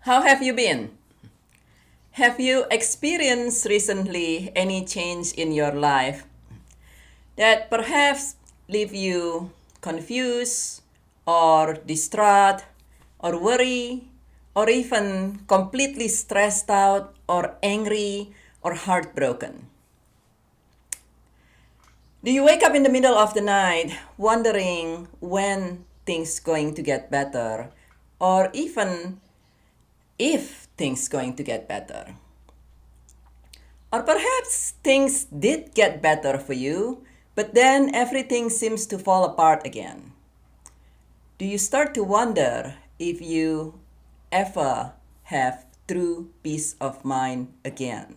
How have you been? Have you experienced recently any change in your life that perhaps leave you confused or distraught or worry or even completely stressed out or angry or heartbroken? Do you wake up in the middle of the night wondering when things going to get better or even if things going to get better? Or perhaps things did get better for you, but then everything seems to fall apart again. Do you start to wonder if you ever have true peace of mind again?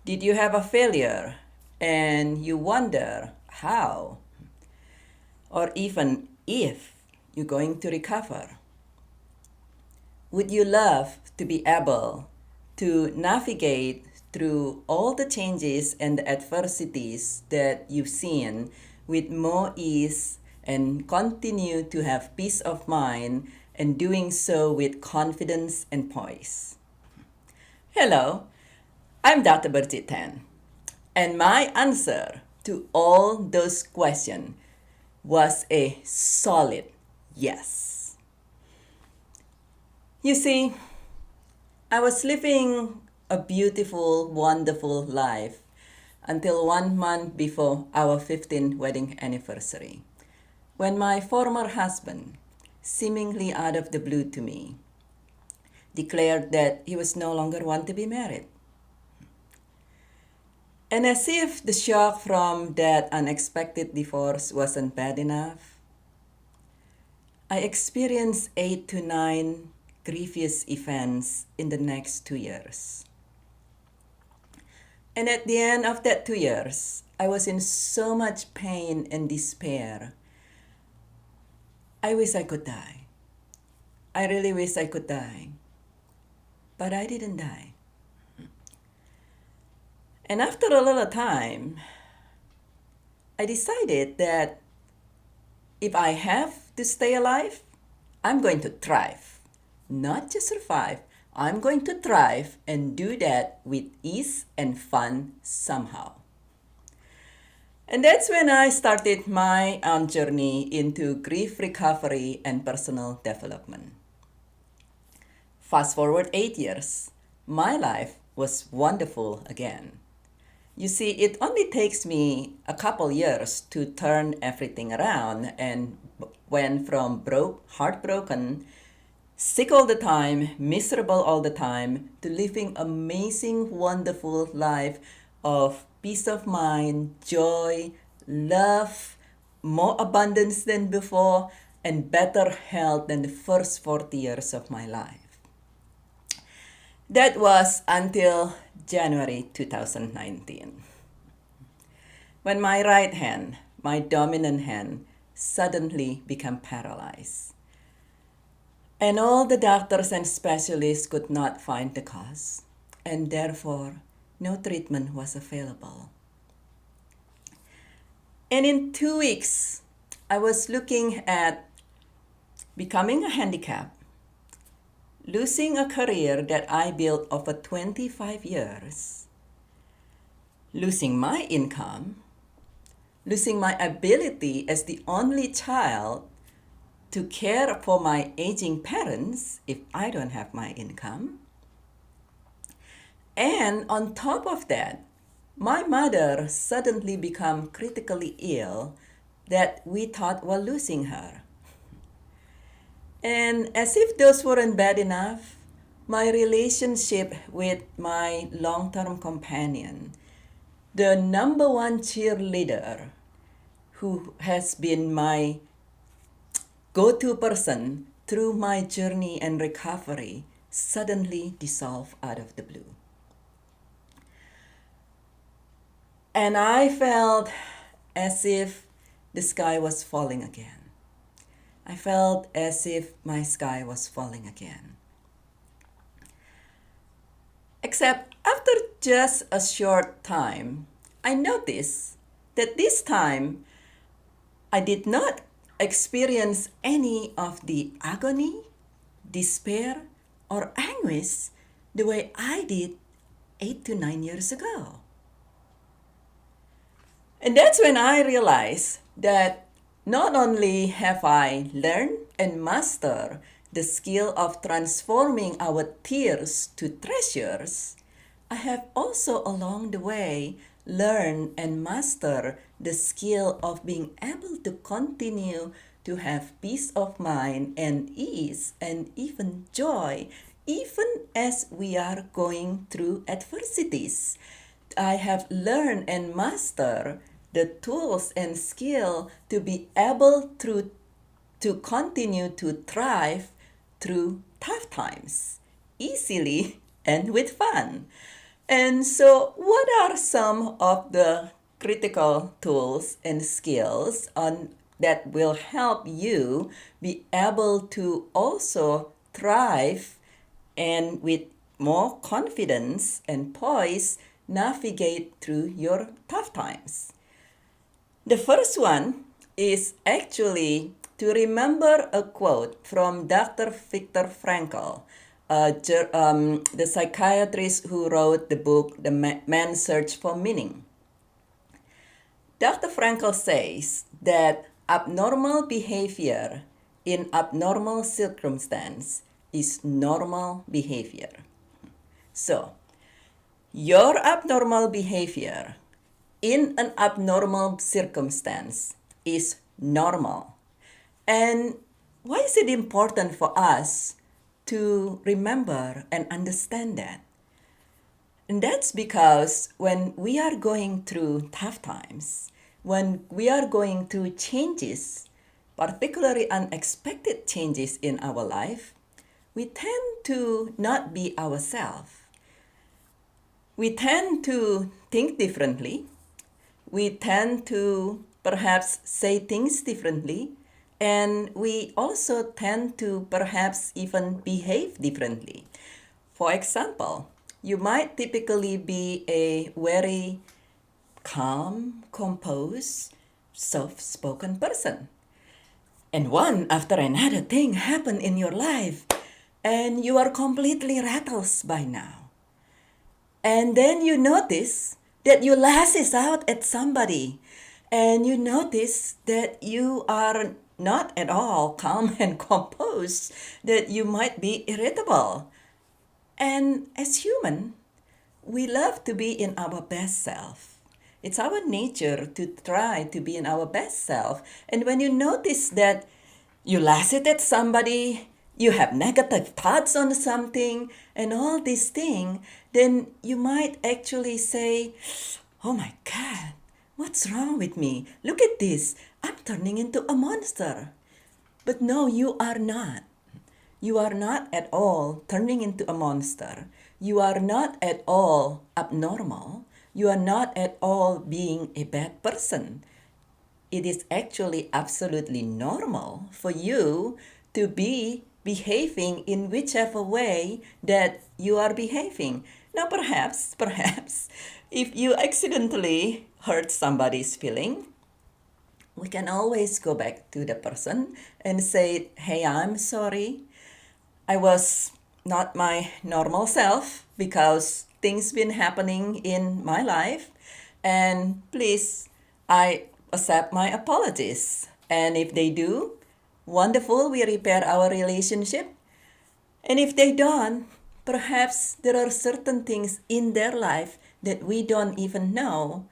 Did you have a failure and you wonder how or even if you're going to recover? Would you love to be able to navigate through all the changes and the adversities that you've seen with more ease and continue to have peace of mind and doing so with confidence and poise? Hello, I'm Dr. Birgitte, and my answer to all those questions was a solid yes. You see, I was living a beautiful, wonderful life until 1 month before our 15th wedding anniversary, when my former husband, seemingly out of the blue to me, declared that he was no longer want to be married. And as if the shock from that unexpected divorce wasn't bad enough, I experienced 8 to 9 grievous events in the next 2 years. And at the end of that 2 years, I was in so much pain and despair. I wish I could die. I really wish I could die. But I didn't die. And after a little time, I decided that if I have to stay alive, I'm going to thrive. Not just survive, I'm going to thrive and do that with ease and fun somehow. And that's when I started my journey into grief recovery and personal development. Fast forward 8 years, my life was wonderful again. You see, it only takes me a couple years to turn everything around and went from heartbroken, sick all the time, miserable all the time, to living amazing, wonderful life of peace of mind, joy, love, more abundance than before, and better health than the first 40 years of my life. That was until January 2019, when my right hand, my dominant hand, suddenly became paralyzed. And all the doctors and specialists could not find the cause, and therefore no treatment was available. And in 2 weeks, I was looking at becoming a handicap, losing a career that I built over 25 years, losing my income, losing my ability as the only child to care for my aging parents if I don't have my income. And on top of that, my mother suddenly became critically ill that we thought were losing her. And as if those weren't bad enough, my relationship with my long-term companion, the number one cheerleader who has been my go-to person through my journey and recovery, suddenly dissolved out of the blue. And I felt as if the sky was falling again. I felt as if my sky was falling again. Except after just a short time, I noticed that this time I did not experience any of the agony, despair, or anguish the way I did 8 to 9 years ago. And that's when I realized that not only have I learned and mastered the skill of transforming our tears to treasures, I have also along the way learned and mastered the skill of being able to continue to have peace of mind and ease and even joy, even as we are going through adversities. I have learned and mastered the tools and skill to be able to continue to thrive through tough times, easily and with fun. And so, what are some of the critical tools and skills that will help you be able to also thrive and with more confidence and poise navigate through your tough times? The first one is actually to remember a quote from Dr. Viktor Frankl, the psychiatrist who wrote the book The Man's Search for Meaning. Dr. Frankl says that abnormal behavior in abnormal circumstance is normal behavior. So, your abnormal behavior in an abnormal circumstance is normal. And why is it important for us to remember and understand that? And that's because when we are going through tough times, when we are going through changes, particularly unexpected changes in our life, we tend to not be ourselves. We tend to think differently. We tend to perhaps say things differently. And we also tend to perhaps even behave differently. For example, you might typically be a very calm, composed, soft-spoken person. And one after another thing happen in your life, and you are completely rattled by now. And then you notice that you lashes out at somebody, and you notice that you are not at all calm and composed, that you might be irritable. And as human, we love to be in our best self. It's our nature to try to be in our best self. And when you notice that you lash it at somebody, you have negative thoughts on something, and all these things, then you might actually say, oh my God, what's wrong with me? Look at this. I'm turning into a monster. But no, you are not. You are not at all turning into a monster. You are not at all abnormal. You are not at all being a bad person. It is actually absolutely normal for you to be behaving in whichever way that you are behaving. Now perhaps, if you accidentally hurt somebody's feeling, we can always go back to the person and say, hey, I'm sorry. I was not my normal self because things been happening in my life. And please, I accept my apologies. And if they do, wonderful, we repair our relationship. And if they don't, perhaps there are certain things in their life that we don't even know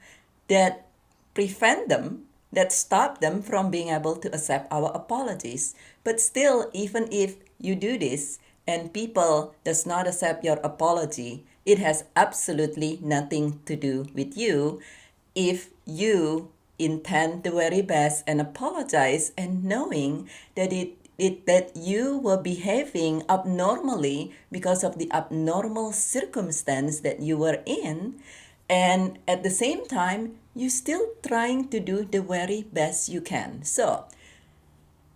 that prevent them, that stop them from being able to accept our apologies. But still, even if you do this and people does not accept your apology, it has absolutely nothing to do with you if you intend the very best and apologize and knowing that that you were behaving abnormally because of the abnormal circumstance that you were in, and at the same time you still trying to do the very best you can. So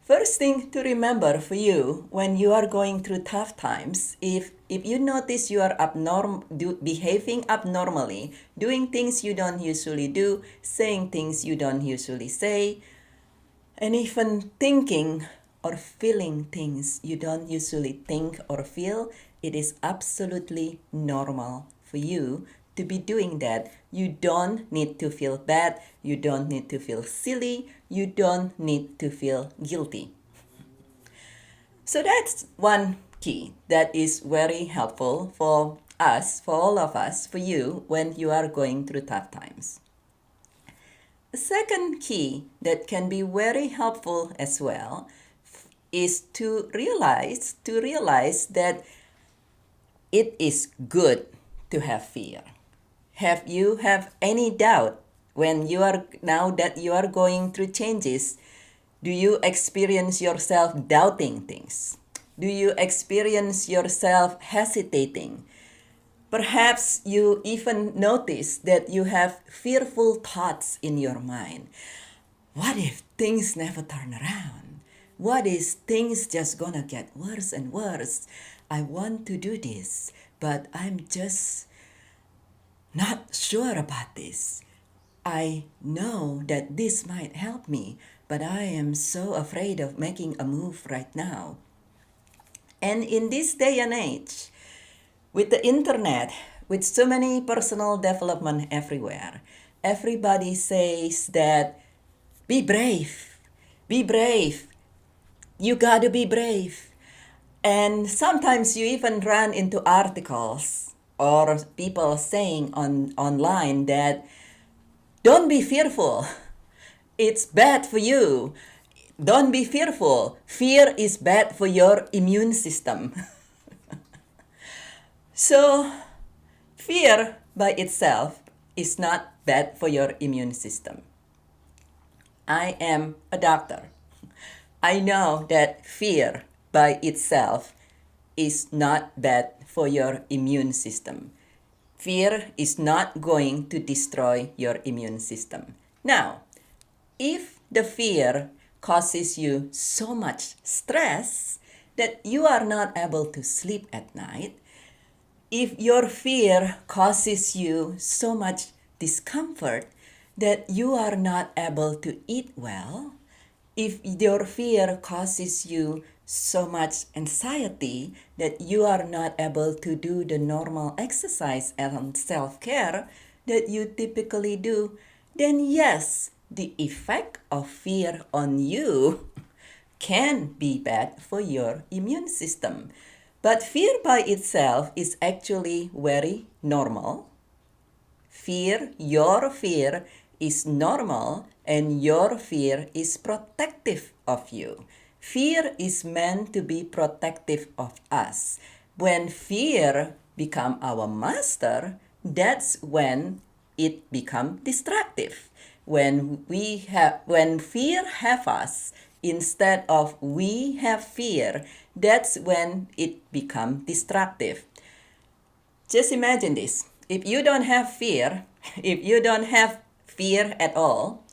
first thing to remember for you when you are going through tough times, if you notice you are behaving abnormally, doing things you don't usually do, saying things you don't usually say, and even thinking or feeling things you don't usually think or feel, it is absolutely normal for you to be doing that. You don't need to feel bad. You don't need to feel silly. You don't need to feel guilty. So that's one key that is very helpful for us, for all of us, for you when you are going through tough times. The second key that can be very helpful as well is to realize that it is good to have fear. Have you have any doubt when you are now that you are going through changes? Do you experience yourself doubting things? Do you experience yourself hesitating? Perhaps you even notice that you have fearful thoughts in your mind. What if things never turn around? What if things just gonna get worse and worse? I want to do this, but I'm just not sure about this. I know that this might help me, but I am so afraid of making a move right now. And in this day and age, with the internet, with so many personal development everywhere, everybody says that be brave, be brave, you gotta be brave. And sometimes you even run into articles or people saying online that don't be fearful. It's bad for you. Don't be fearful. Fear is bad for your immune system. So, fear by itself is not bad for your immune system. I am a doctor. I know that fear by itself is not bad for your immune system. Fear is not going to destroy your immune system. Now, if the fear causes you so much stress that you are not able to sleep at night, if your fear causes you so much discomfort that you are not able to eat well, if your fear causes you so much anxiety that you are not able to do the normal exercise and self-care that you typically do, then yes, the effect of fear on you can be bad for your immune system. But fear by itself is actually very normal. Your fear is normal and your fear is protective of you. Fear is meant to be protective of us. When fear become our master, that's when it become destructive. When fear have us instead of we have fear, that's when it become destructive. Just imagine this. If you don't have fear, if you don't have fear at all,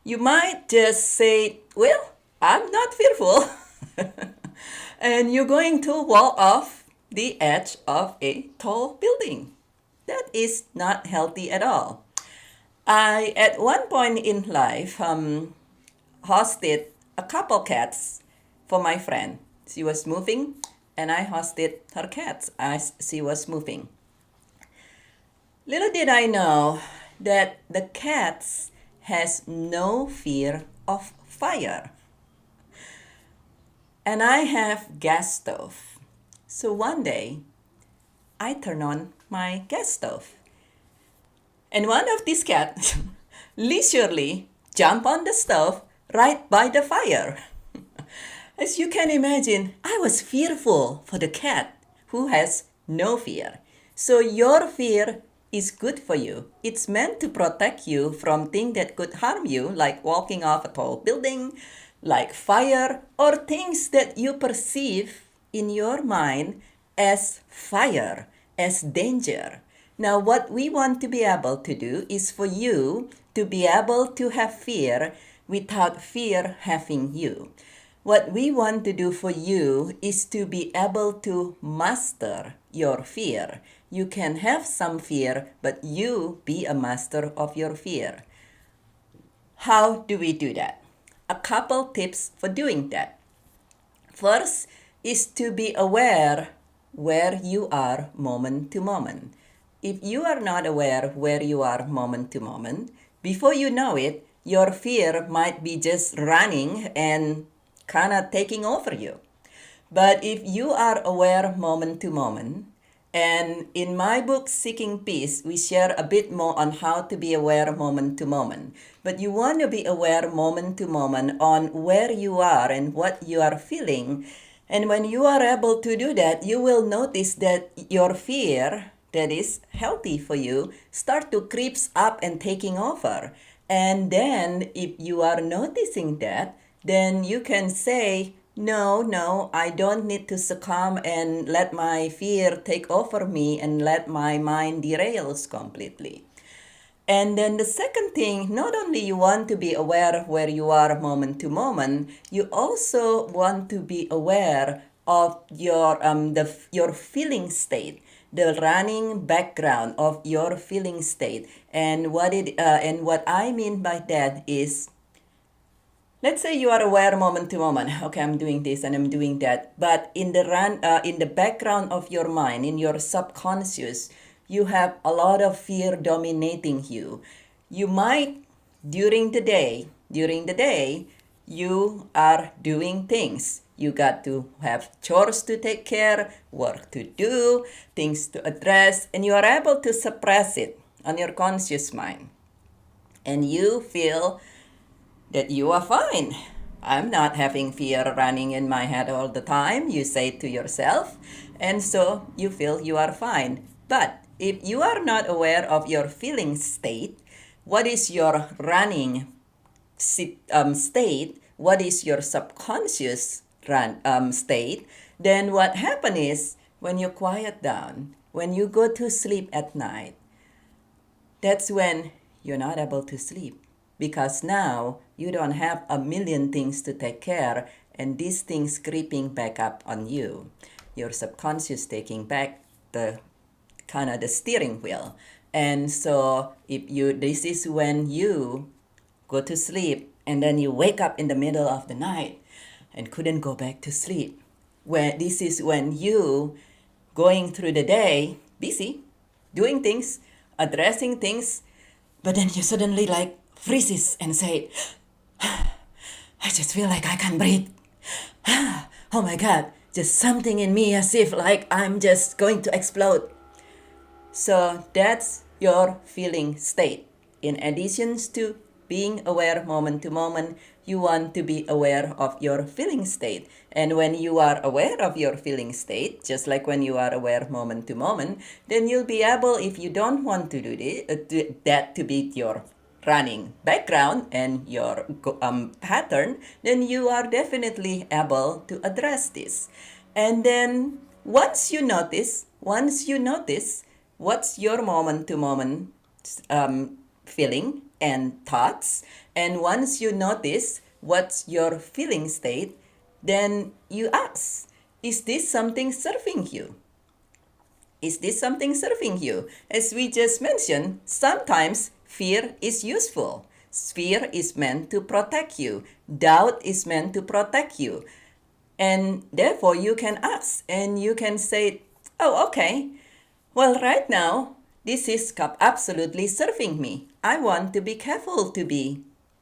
you might just say, well, I'm not fearful. And you're going to walk off the edge of a tall building. That is not healthy at all. I, at one point in life, hosted a couple cats for my friend. She was moving, and I hosted her cats as she was moving. Little did I know that the cats has no fear of fire. And I have gas stove. So one day, I turn on my gas stove. And one of these cats leisurely jump on the stove right by the fire. As you can imagine, I was fearful for the cat who has no fear. So your fear is good for you. It's meant to protect you from things that could harm you, like walking off a tall building, like fire, or things that you perceive in your mind as fire, as danger. Now, what we want to be able to do is for you to be able to have fear without fear having you. What we want to do for you is to be able to master your fear. You can have some fear, but you be a master of your fear. How do we do that? A couple tips for doing that. First is to be aware where you are moment to moment. If you are not aware where you are moment to moment, before you know it, your fear might be just running and kind of taking over you. But if you are aware moment to moment, and in my book, Seeking Peace, we share a bit more on how to be aware moment to moment. But you want to be aware moment to moment on where you are and what you are feeling. And when you are able to do that, you will notice that your fear that is healthy for you start to creeps up and taking over. And then if you are noticing that, then you can say, no, I don't need to succumb and let my fear take over me and let my mind derails completely. And then the second thing, not only you want to be aware of where you are moment to moment, you also want to be aware of your feeling state, the running background of your feeling state. And what I mean by that is, let's say you are aware moment to moment. Okay, I'm doing this and I'm doing that. But in the background of your mind, in your subconscious, you have a lot of fear dominating you. You might during the day, you are doing things. You got to have chores to take care, work to do, things to address, and you are able to suppress it on your conscious mind. And you feel that you are fine. I'm not having fear running in my head all the time, you say to yourself, and so you feel you are fine. But if you are not aware of your feeling state, what is your running state, what is your subconscious state, then what happens is when you quiet down, when you go to sleep at night, that's when you're not able to sleep because now you don't have a million things to take care and these things creeping back up on you. Your subconscious taking back the kind of the steering wheel. And so this is when you go to sleep and then you wake up in the middle of the night and couldn't go back to sleep. This is when you going through the day busy doing things, addressing things, but then you suddenly like freezes and say, I just feel like I can't breathe. Oh my God, just something in me as if like I'm just going to explode. So that's your feeling state. In addition to being aware moment to moment, you want to be aware of your feeling state. And when you are aware of your feeling state, just like when you are aware moment to moment, then you'll be able, if you don't want to do that to be your running background and your pattern, then you are definitely able to address this. And then once you notice what's your moment to moment feeling and thoughts, and once you notice what's your feeling state, then you ask, is this something serving you? Is this something serving you? As we just mentioned, sometimes fear is useful. Fear is meant to protect you. Doubt is meant to protect you. And therefore, you can ask and you can say, oh, okay, well, right now, this is absolutely serving me. I want to be careful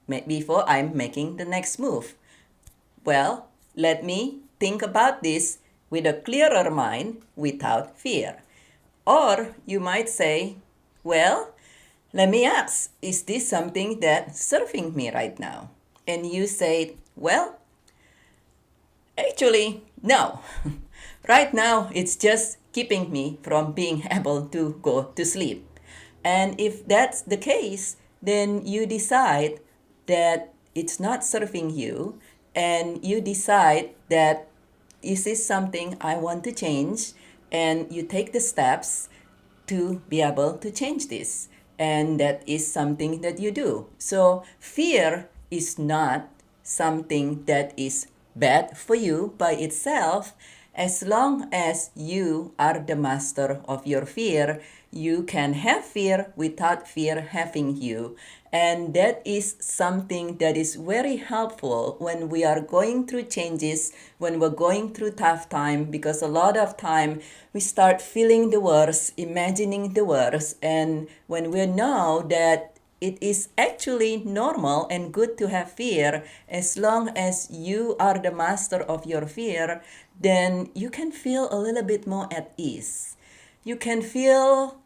before I'm making the next move. Well, let me think about this with a clearer mind without fear. Or you might say, well, let me ask, is this something that's serving me right now? And you say, well, actually, no. Right now, it's just keeping me from being able to go to sleep. And if that's the case, then you decide that it's not serving you, and you decide that this is something I want to change, and you take the steps to be able to change this. And that is something that you do. So fear is not something that is bad for you by itself. As long as you are the master of your fear, You can have fear without fear having you. And that is something that is very helpful when we are going through changes, when we're going through tough time, because a lot of time we start feeling the worst, imagining the worst, and when we know that it is actually normal and good to have fear, as long as you are the master of your fear, then you can feel a little bit more at ease. You can feel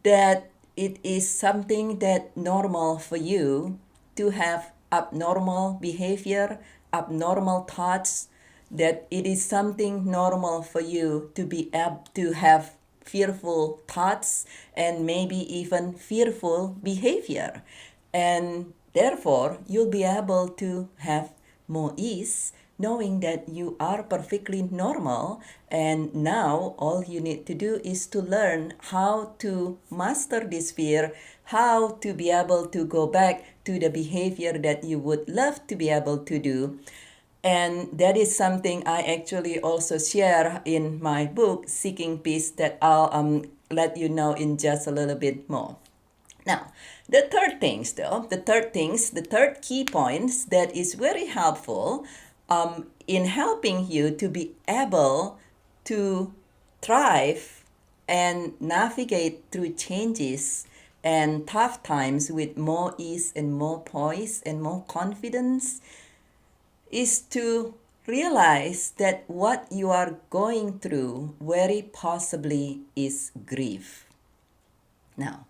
that it is something that normal for you to have abnormal behavior, abnormal thoughts, that it is something normal for you to be able to have fearful thoughts and maybe even fearful behavior. And therefore, you'll be able to have more ease knowing that you are perfectly normal, and now all you need to do is to learn how to master this fear, how to be able to go back to the behavior that you would love to be able to do. And that is something I actually also share in my book, Seeking Peace, that I'll let you know in just a little bit more. Now, the third key points that is very helpful in helping you to be able to thrive and navigate through changes and tough times with more ease and more poise and more confidence is to realize that what you are going through very possibly is grief. Now,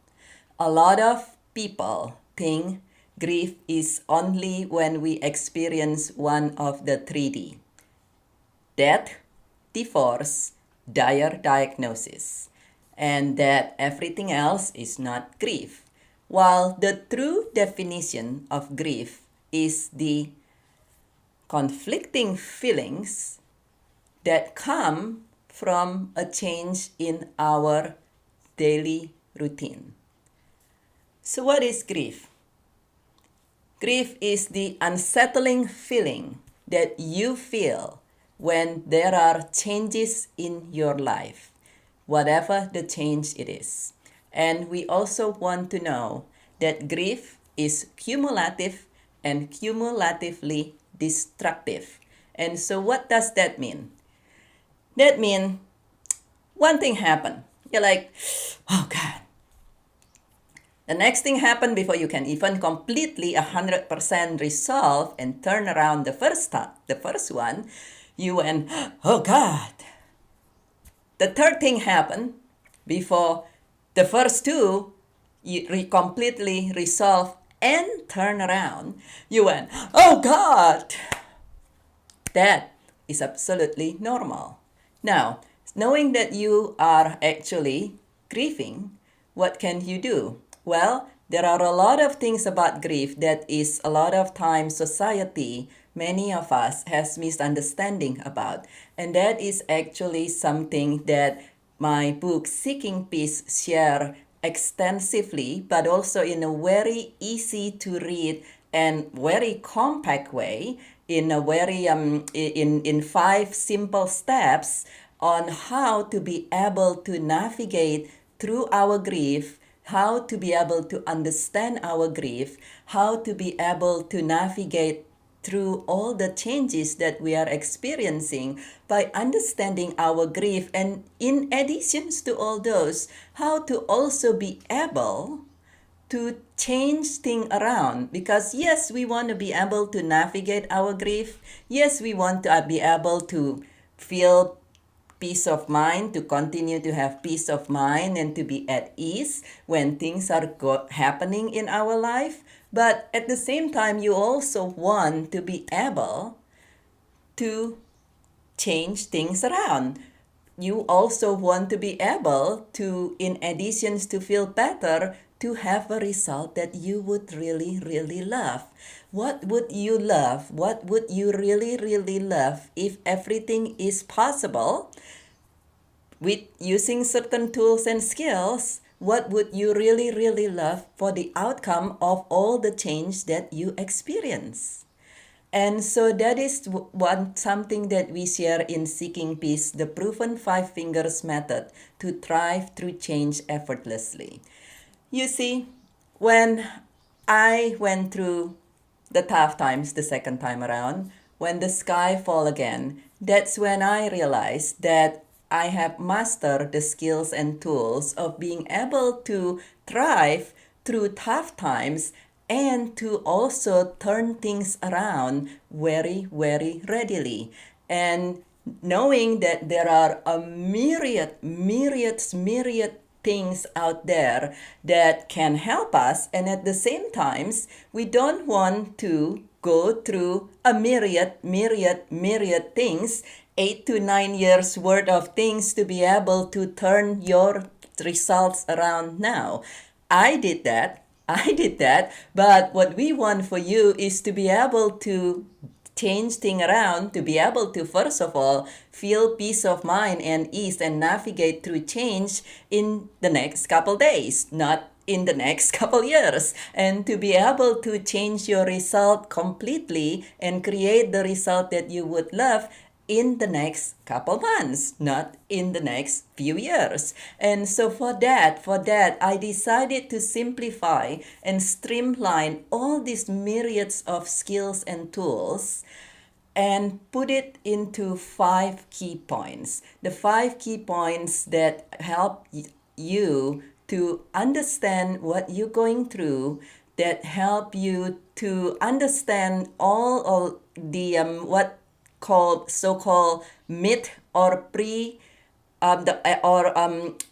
a lot of people think grief is only when we experience one of the 3D: death, divorce, dire diagnosis, and that everything else is not grief. While the true definition of grief is the conflicting feelings that come from a change in our daily routine. So, what is grief? Grief is the unsettling feeling that you feel when there are changes in your life, whatever the change it is. And we also want to know that grief is cumulative and cumulatively destructive. And so, what does that mean? That means one thing happened. You're like, oh God. The next thing happened before you can even completely 100% resolve and turn around the first one. You went, oh God. The third thing happened before the first two you completely resolve and turn around. You went, oh God. That is absolutely normal. Now, knowing that you are actually grieving, what can you do? Well, there are a lot of things about grief that is a lot of times society, many of us has misunderstanding about. And that is actually something that my book Seeking Peace share extensively, but also in a very easy to read and very compact way, in a very in 5 simple steps on how to be able to navigate through our grief, how to be able to understand our grief, how to be able to navigate through all the changes that we are experiencing by understanding our grief, and in addition to all those, how to also be able to change things around. Because yes, we want to be able to navigate our grief. Yes, we want to be able to feel peace of mind, to continue to have peace of mind and to be at ease when things are happening in our life. But at the same time, you also want to be able to change things around. You also want to be able to, in addition to feel better, to have a result that you would really, really love. What would you love? What would you really, really love if everything is possible with using certain tools and skills? What would you really, really love for the outcome of all the change that you experience? And so that is one something that we share in Seeking Peace, the proven five fingers method to thrive through change effortlessly. You see, when I went through the tough times the second time around, when the sky fall again, that's when I realized that I have mastered the skills and tools of being able to thrive through tough times and to also turn things around very, very readily. And knowing that there are a myriad things out there that can help us, and at the same times we don't want to go through a myriad things, 8 to 9 years worth of things to be able to turn your results around now. I did that, but what we want for you is to be able to change thing around, to be able to first of all feel peace of mind and ease and navigate through change in the next couple days, not in the next couple years, and to be able to change your result completely and create the result that you would love in the next couple months, not in the next few years. And so for that, I decided to simplify and streamline all these myriads of skills and tools and put it into 5 key points. The 5 key points that help you to understand what you're going through, that help you to understand all the what called so-called myth or pre the or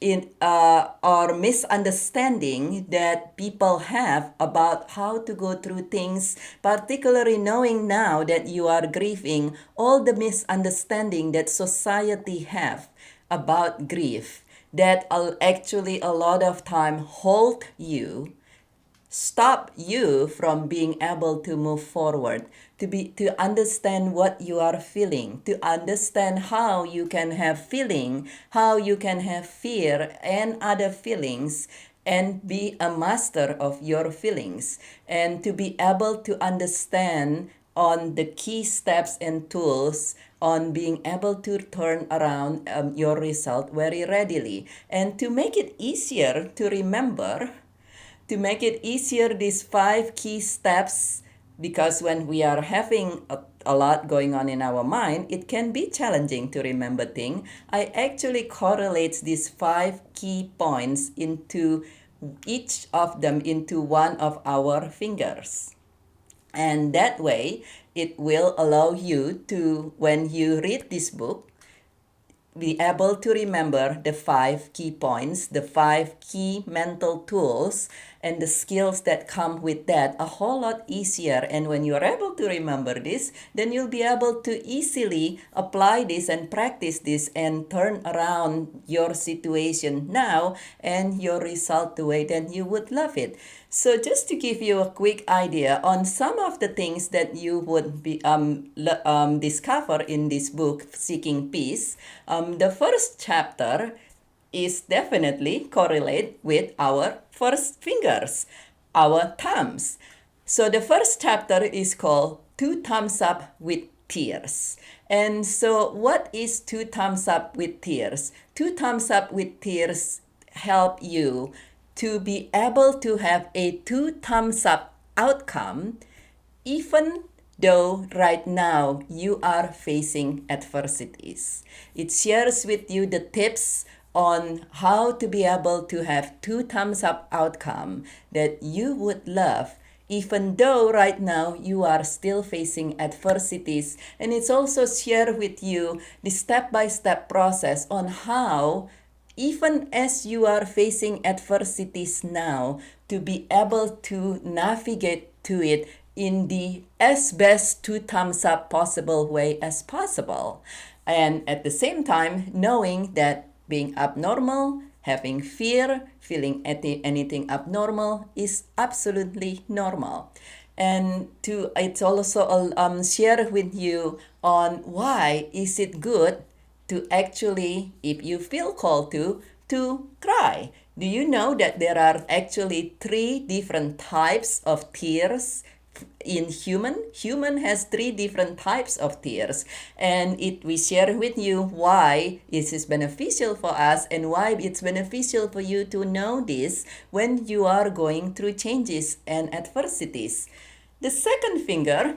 in or misunderstanding that people have about how to go through things, particularly knowing now that you are grieving, all the misunderstanding that society have about grief that actually a lot of time hold you, stop you from being able to move forward, to understand what you are feeling, to understand how you can have feeling, how you can have fear and other feelings, and be a master of your feelings, and to be able to understand on the key steps and tools on being able to turn around your result very readily, and to make it easier to remember, to make it easier, these 5 key steps, because when we are having a lot going on in our mind, it can be challenging to remember things. I actually correlate these 5 key points into each of them into one of our fingers. And that way, it will allow you to, when you read this book, be able to remember the 5 key points, the 5 key mental tools, and the skills that come with that a whole lot easier. And when you're able to remember this, then you'll be able to easily apply this and practice this and turn around your situation now and your result the way that you would love it. So just to give you a quick idea on some of the things that you would be discover in this book, Seeking Peace, the first chapter is definitely correlate with our first fingers, our thumbs. So the first chapter is called Two Thumbs Up with Tears. And so what is two thumbs up with tears? Two thumbs up with tears help you to be able to have a two thumbs up outcome, even though right now you are facing adversities. It shares with you the tips on how to be able to have two thumbs up outcome that you would love, even though right now you are still facing adversities. And it's also shared with you the step-by-step process on how, even as you are facing adversities now, to be able to navigate to it in the as best two thumbs up possible way as possible. And at the same time, knowing that being abnormal, having fear, feeling anything abnormal is absolutely normal. And to it's also share with you on why is it good to actually, if you feel called to cry. Do you know that there are actually 3 different types of tears in human has three different types of tears, and we share with you why it is beneficial for us and why it's beneficial for you to know this when you are going through changes and adversities. The second finger,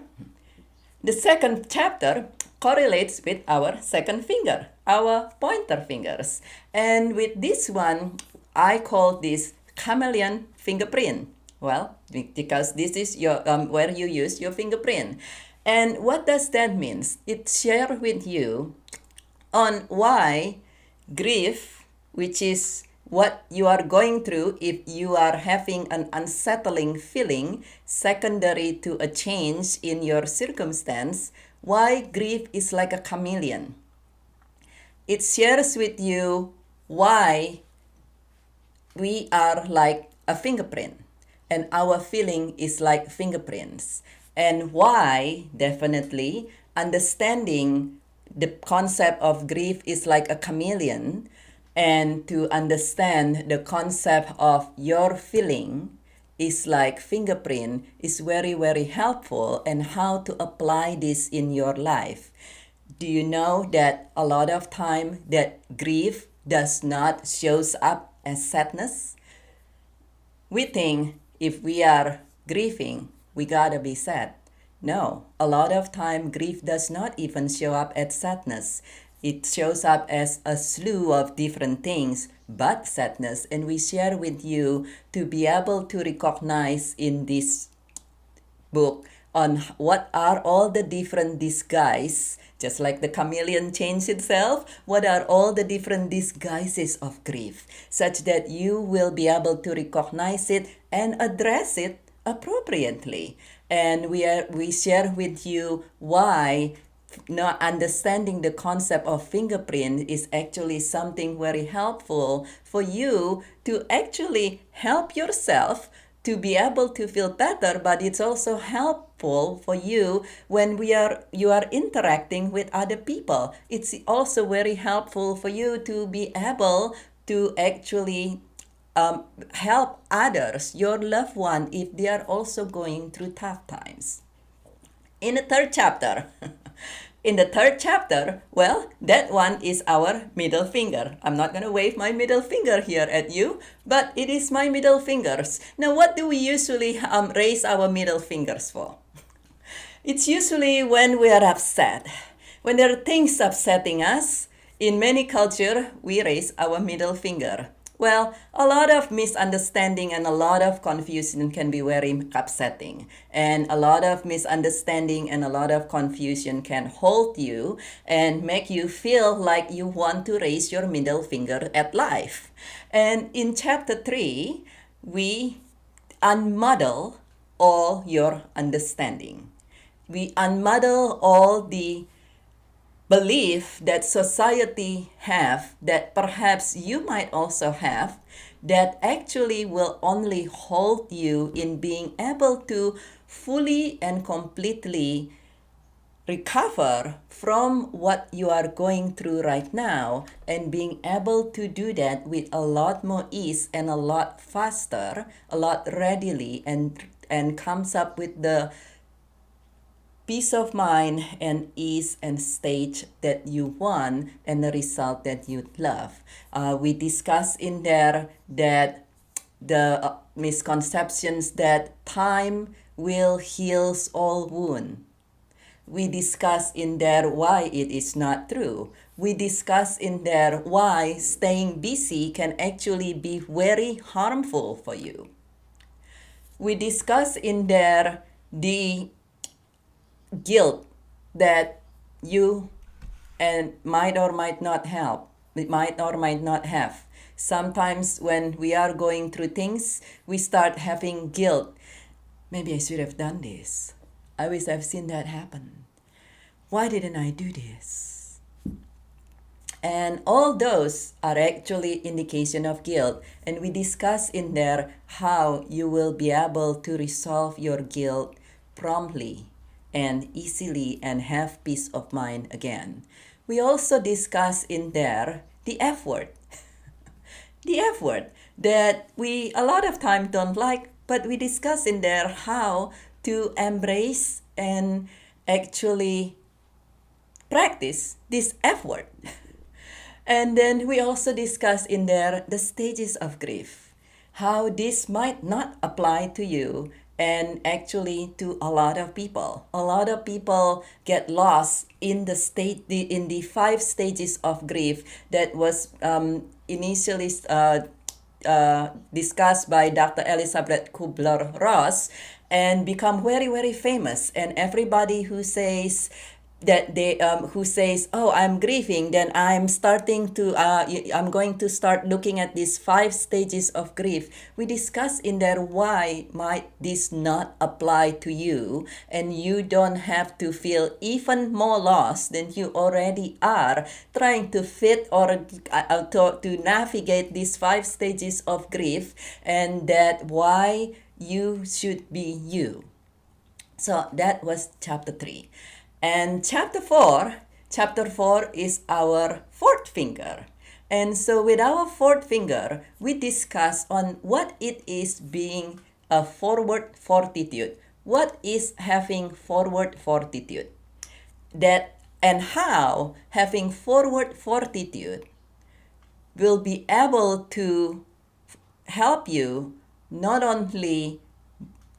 the second chapter correlates with our second finger, our pointer fingers. And with this one, I call this chameleon fingerprint. Well, because this is your where you use your fingerprint. And what does that mean? It shares with you on why grief, which is what you are going through if you are having an unsettling feeling secondary to a change in your circumstance, why grief is like a chameleon. It shares with you why we are like a fingerprint and our feeling is like fingerprints, and why definitely understanding the concept of grief is like a chameleon, and to understand the concept of your feeling is like fingerprint is very, very helpful, and how to apply this in your life. Do you know that a lot of time that grief does not shows up as sadness? We think if we are grieving, we gotta be sad. No, a lot of time grief does not even show up as sadness. It shows up as a slew of different things but sadness, and we share with you to be able to recognize in this book on what are all the different disguises, just like the chameleon changed itself, what are all the different disguises of grief, such that you will be able to recognize it and address it appropriately. And we share with you why not understanding the concept of fingerprint is actually something very helpful for you to actually help yourself to be able to feel better, but it's also helpful for you when you are interacting with other people. It's also very helpful for you to be able to actually help others, your loved one, if they are also going through tough times. In the third chapter, well, that one is our middle finger. I'm not going to wave my middle finger here at you, but it is my middle fingers. Now, what do we usually raise our middle fingers for? It's usually when we are upset. When there are things upsetting us, in many cultures, we raise our middle finger. Well, a lot of misunderstanding and a lot of confusion can be very upsetting. And a lot of misunderstanding and a lot of confusion can hold you and make you feel like you want to raise your middle finger at life. And in chapter 3, we unmuddle all your understanding. We unmuddle all the belief that society have, that perhaps you might also have, that actually will only hold you in being able to fully and completely recover from what you are going through right now, and being able to do that with a lot more ease and a lot faster, a lot readily, and comes up with the peace of mind and ease and state that you want and the result that you love. We discuss in there that the misconceptions that time will heals all wound. We discuss in there why it is not true. We discuss in there why staying busy can actually be very harmful for you. We discuss in there the guilt that you and might or might not have. Sometimes when we are going through things, we start having guilt. Maybe I should have done this. I wish I've seen that happen. Why didn't I do this? And all those are actually indication of guilt. And we discuss in there how you will be able to resolve your guilt promptly and easily and have peace of mind again. We also discuss in there the F word. The F word that we a lot of time don't like, but we discuss in there how to embrace and actually practice this effort. And then we also discuss in there the stages of grief, how this might not apply to you and actually to a lot of people. A lot of people get lost in the 5 stages of grief that was initially discussed by Dr. Elizabeth Kubler-Ross and become very, very famous. And everybody who says that who says, oh, I'm grieving, then I'm going to start looking at these 5 stages of grief. We discuss in there why might this not apply to you, and you don't have to feel even more lost than you already are trying to fit or to navigate these 5 stages of grief, and that why you should be you. So that was chapter 3. And chapter 4 is our 4th finger. And so with our 4th finger, we discuss on what it is being a forward fortitude. What is having forward fortitude? That and how having forward fortitude will be able to help you not only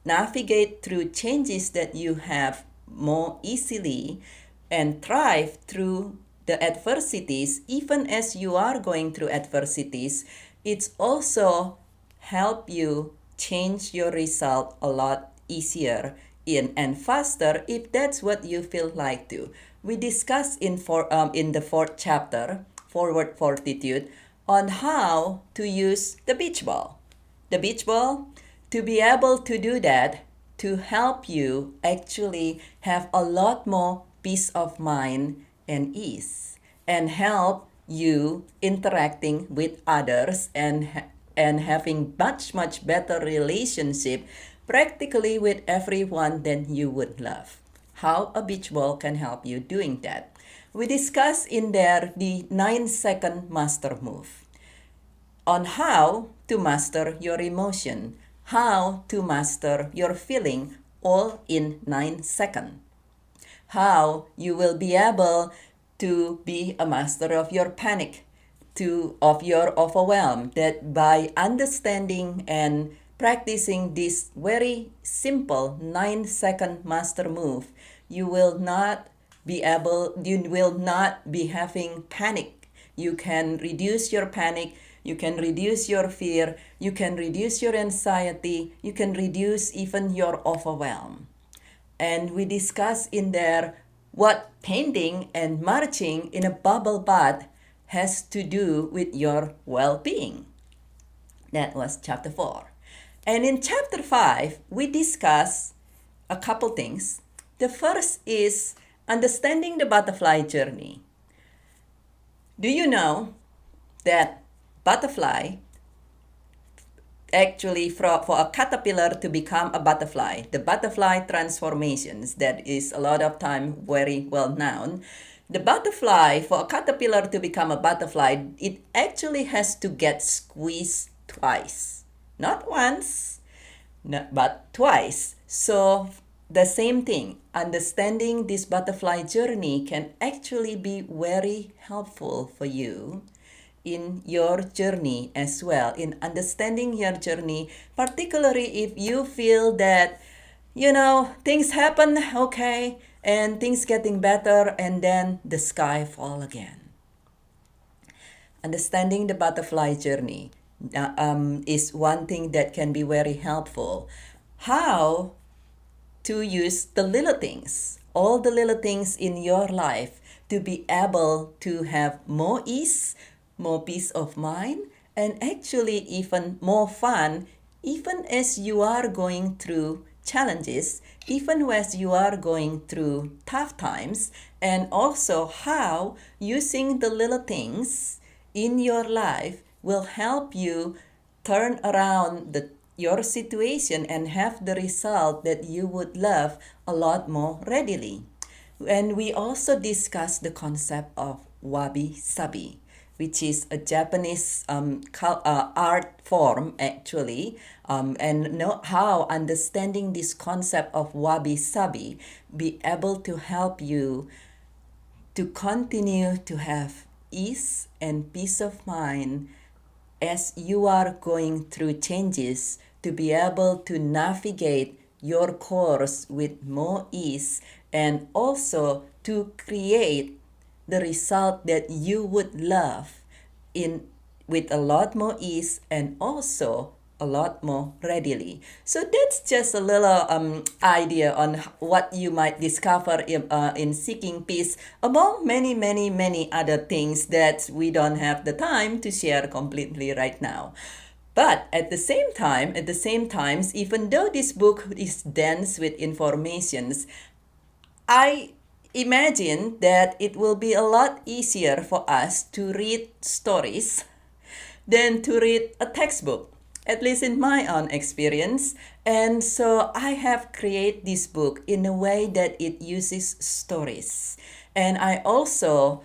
navigate through changes that you have more easily and thrive through the adversities. Even as you are going through adversities, it's also help you change your result a lot easier and faster if that's what you feel like to. We discuss in the 4th chapter, Forward Fortitude, on how to use the beach ball. The beach ball, to be able to do that, to help you actually have a lot more peace of mind and ease, and help you interacting with others and having much better relationship practically with everyone that you would love. How a beach ball can help you doing that. We discuss in there the 9-second master move on how to master your emotion, how to master your feeling all in 9 seconds. How you will be able to be a master of your panic, of your overwhelm, that by understanding and practicing this very simple 9-second master move, you will not be having panic. You can reduce your panic, you can reduce your fear, you can reduce your anxiety, you can reduce even your overwhelm. And we discuss in there what painting and marching in a bubble bath has to do with your well-being. That was chapter 4. And in chapter 5, we discuss a couple things. The first is understanding the butterfly journey. Do you know that butterfly, actually for a caterpillar to become a butterfly, the butterfly transformations that is a lot of time very well known, the butterfly, for a caterpillar to become a butterfly, it actually has to get squeezed twice. Not once, but twice. So the same thing, understanding this butterfly journey can actually be very helpful for you in your journey as well, in understanding your journey, particularly if you feel that, things happen, okay, and things getting better, and then the sky fall again. Understanding the butterfly journey is one thing that can be very helpful. How to use the little things, all the little things in your life, to be able to have more ease, more peace of mind, and actually even more fun, even as you are going through challenges, even as you are going through tough times, and also how using the little things in your life will help you turn around your situation and have the result that you would love a lot more readily. And we also discussed the concept of wabi-sabi. which is a Japanese art form actually, and know how understanding this concept of wabi-sabi be able to help you to continue to have ease and peace of mind as you are going through changes, to be able to navigate your course with more ease, and also to create the result that you would love in with a lot more ease and also a lot more readily. So that's just a little idea on what you might discover in Seeking Peace, among many, many, many other things that we don't have the time to share completely right now. But at the same time, even though this book is dense with informations, I imagine that it will be a lot easier for us to read stories than to read a textbook, at least in my own experience. And so I have created this book in a way that it uses stories. And I also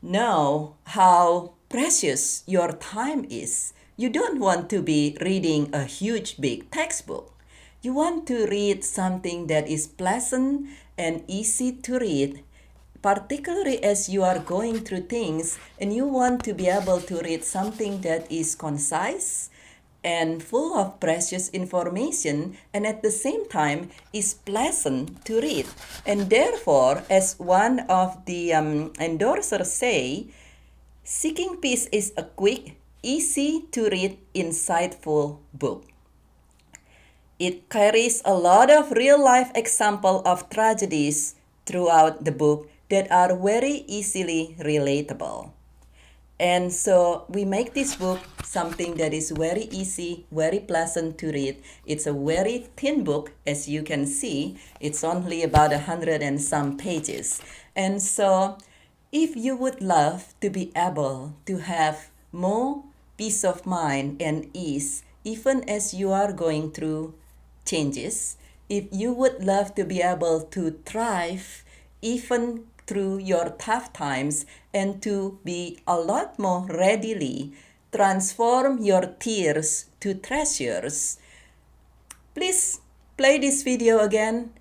know how precious your time is. You don't want to be reading a huge big textbook. You want to read something that is pleasant and easy to read, particularly as you are going through things and you want to be able to read something that is concise and full of precious information, and at the same time is pleasant to read. And therefore, as one of the endorsers say, Seeking Peace is a quick, easy to read, insightful book. It carries a lot of real-life examples of tragedies throughout the book that are very easily relatable. And so we make this book something that is very easy, very pleasant to read. It's a very thin book, as you can see. It's only about 100 and some pages. And so if you would love to be able to have more peace of mind and ease, even as you are going through changes, if you would love to be able to thrive even through your tough times and to be a lot more readily transform your tears to treasures, please play this video again.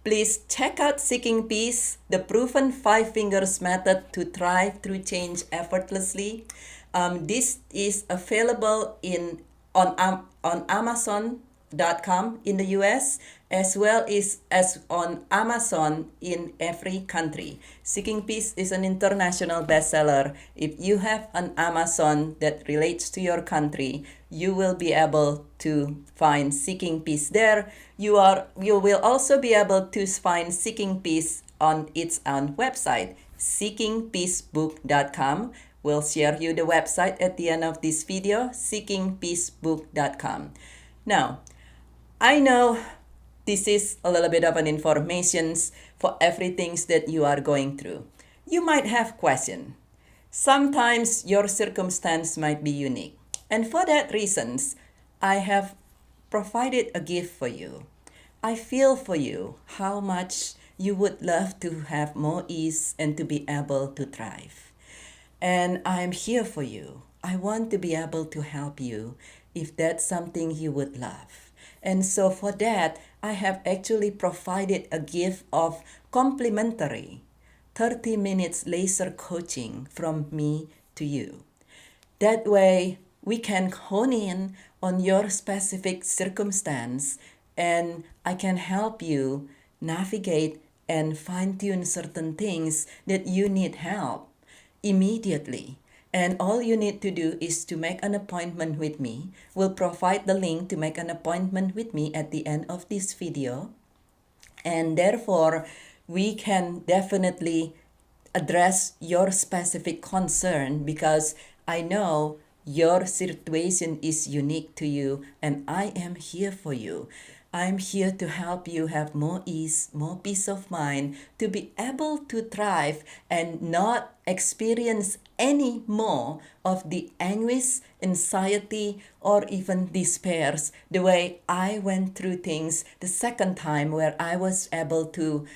Please check out Seeking Peace, the proven 5 fingers method to thrive through change effortlessly. This is available on Amazon.com in the US, as well as on Amazon in every country. Seeking Peace is an international bestseller. If you have an Amazon that relates to your country, you will be able to find Seeking Peace there. You will also be able to find Seeking Peace on its own website, seekingpeacebook.com. We'll share you the website at the end of this video, seekingpeacebook.com. Now, I know this is a little bit of an information for everything that you are going through. You might have questions. Sometimes your circumstance might be unique. And for that reasons, I have provided a gift for you. I feel for you how much you would love to have more ease and to be able to thrive. And I'm here for you. I want to be able to help you if that's something you would love. And so for that, I have actually provided a gift of complimentary 30 minutes laser coaching from me to you. That way, we can hone in on your specific circumstance and I can help you navigate and fine-tune certain things that you need help immediately. And all you need to do is to make an appointment with me. We'll provide the link to make an appointment with me at the end of this video. And therefore, we can definitely address your specific concern because I know your situation is unique to you and I am here for you. I'm here to help you have more ease, more peace of mind, to be able to thrive and not experience any more of the anguish, anxiety, or even despairs the way I went through things the second time where I was able to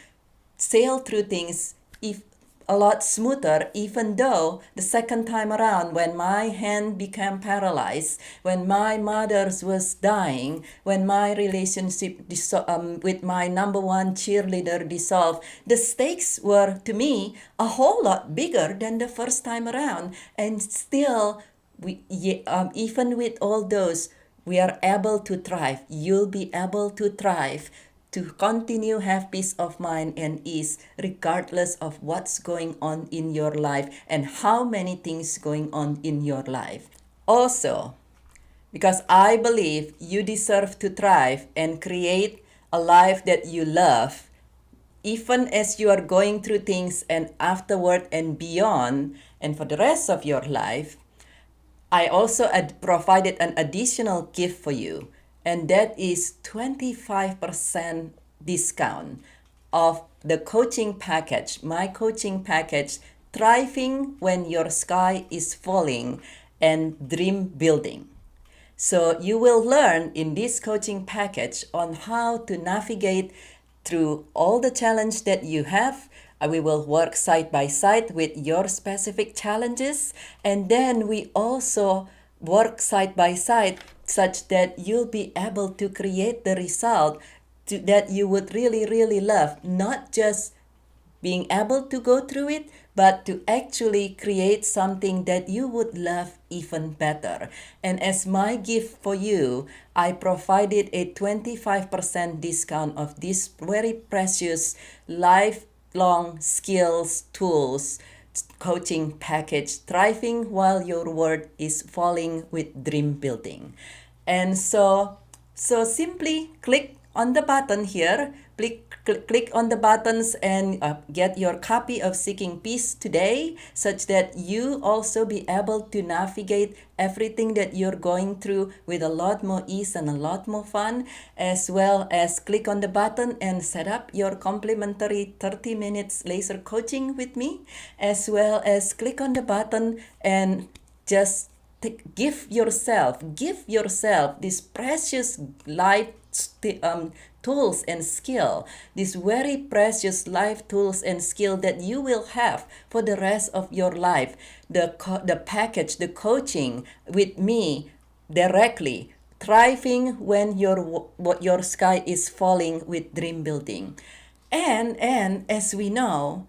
sail through things if a lot smoother, even though the second time around, when my hand became paralyzed, when my mother was dying, when my relationship with my number one cheerleader dissolved, the stakes were, to me, a whole lot bigger than the first time around. And still, even with all those, we are able to thrive. You'll be able to thrive, to continue have peace of mind and ease regardless of what's going on in your life and how many things going on in your life. Also, because I believe you deserve to thrive and create a life that you love, even as you are going through things and afterward and beyond, and for the rest of your life, I also provided an additional gift for you, and that is 25% discount of the coaching package, my coaching package, Thriving When Your Sky is Falling and Dream Building. So you will learn in this coaching package on how to navigate through all the challenge that you have. We will work side by side with your specific challenges, and then we also work side by side such that you'll be able to create the result that you would really, really love, not just being able to go through it, but to actually create something that you would love even better. And as my gift for you, I provided a 25% discount of this very precious lifelong skills tools coaching package, Thriving While Your World is Falling with Dream Building. And so simply click on the button here. Click on the buttons and get your copy of Seeking Peace today, such that you also be able to navigate everything that you're going through with a lot more ease and a lot more fun, as well as click on the button and set up your complimentary 30 minutes laser coaching with me, as well as click on the button and just give yourself this precious life tools and skill, this very precious life tools and skill that you will have for the rest of your life. The package, the coaching with me directly, Thriving When Your Sky is Falling with Dream Building. And as we know,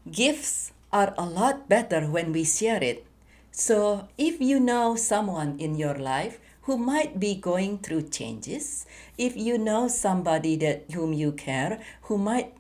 gifts are a lot better when we share it. So if you know someone in your life who might be going through changes, if you know somebody whom you care, who might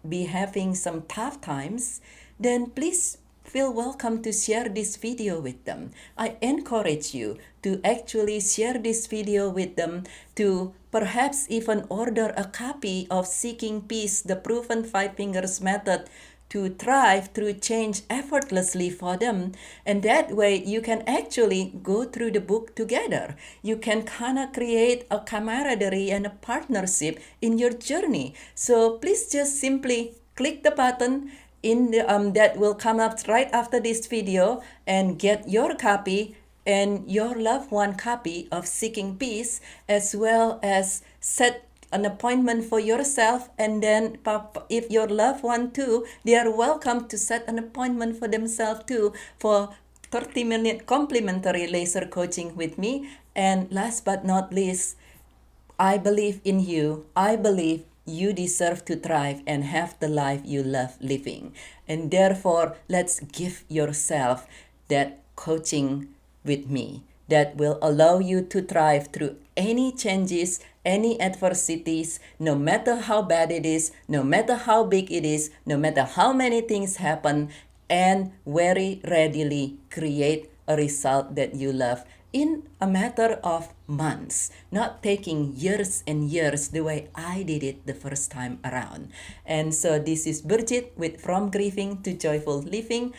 be having some tough times, then please feel welcome to share this video with them. I encourage you to actually share this video with them, to perhaps even order a copy of Seeking Peace, the Proven Five Fingers Method, to thrive through change effortlessly for them. And that way you can actually go through the book together. You can kind of create a camaraderie and a partnership in your journey. So please just simply click the button in the that will come up right after this video and get your copy and your loved one copy of Seeking Peace, as well as set an appointment for yourself, and then if your loved one too, they are welcome to set an appointment for themselves too for 30-minute complimentary laser coaching with me. And last but not least, I believe in you. I believe you deserve to thrive and have the life you love living. And therefore, let's give yourself that coaching with me that will allow you to thrive through any changes, any adversities, no matter how bad it is, no matter how big it is, no matter how many things happen, and very readily create a result that you love in a matter of months, not taking years and years the way I did it the first time around. And so this is Birgitte with From Grieving to Joyful Living.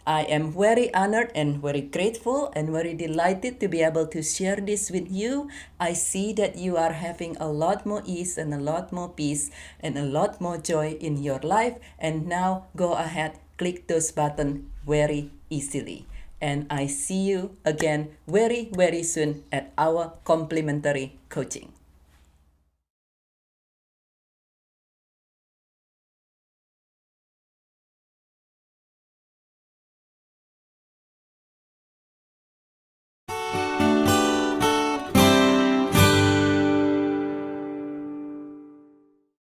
I am very honored and very grateful and very delighted to be able to share this with you. I see that you are having a lot more ease and a lot more peace and a lot more joy in your life. And now go ahead, click those buttons very easily. And I see you again very, very soon at our complimentary coaching.